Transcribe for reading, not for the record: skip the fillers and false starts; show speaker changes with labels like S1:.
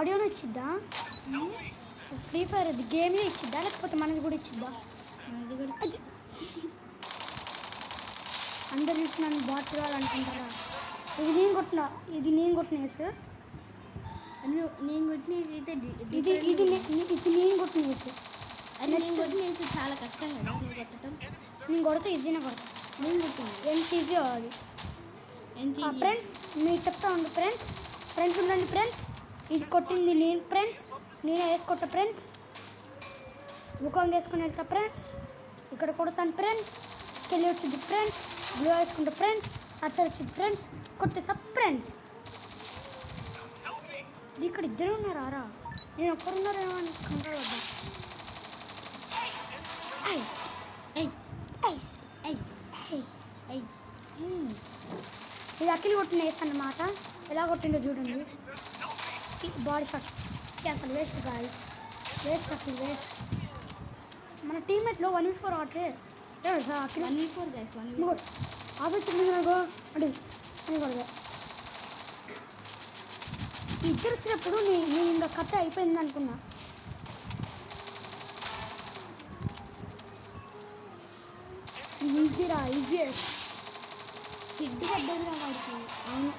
S1: ఆడియోను ఇచ్చిద్దా? Free fire అది గేమ్లో ఇచ్చిద్దా లేకపోతే మనది కూడా ఇచ్చిద్దా?
S2: మనది కూడా
S1: అందరు చూసి నన్ను బాట్ కావాలనుకుంటారా? ఇది నేను కొట్టిన వేసు.
S2: నేను కొట్టిన అయితే
S1: ఇది నేను కొట్టిన వేసు.
S2: నేను కొట్టిన అయితే చాలా కష్టం కదా నువ్వు కొట్టడం.
S1: నేను కొడితే ఈజీనే కొడతా.
S2: నేను కొట్టింది
S1: ఎంత ఈజీయో అది.
S2: ఎంత
S1: ఫ్రెండ్స్ మీరు చెప్తా ఉండు ఫ్రెండ్స్ ఉండండి ఫ్రెండ్స్. ఇది కొట్టింది నేను ఫ్రెండ్స్, నేనే వేసుకొట్టా ఫ్రెండ్స్. ముఖం వేసుకొని వెళ్తా ఫ్రెండ్స్. ఇక్కడ కొడతాను ఫ్రెండ్స్. కెళ్ళి వచ్చింది ఫ్రెండ్స్. బ్లూ వేసుకుంటా ఫ్రెండ్స్. అసలు వచ్చింది ఫ్రెండ్స్. కొట్టేసా ఫ్రెండ్స్. ఇక్కడ ఇద్దరు ఉన్నారా? నేను ఒక్కరున్నారేమో అని కంగారు వద్దా. ఇది అఖిల్ కొట్టిన వేస్ అన్నమాట. ఎలా కొట్టిండో చూడండి. బాడీ షాట్ అసలు waste guys. Waste Akhil waste. మన టీమ్మేట్లో 1v4 ఆడితే అఖిల్
S2: 1v4 గైస్ 1v4
S1: ఆలోచించింది నాకు అడి అని కొడదా. ఇద్దరు వచ్చినప్పుడు నేను ఇంకా కథ అయిపోయింది అనుకున్నా. ఈజీరా ఈజీ.
S2: కిడ్ పడ్డదిరా వాడికి.
S1: అవును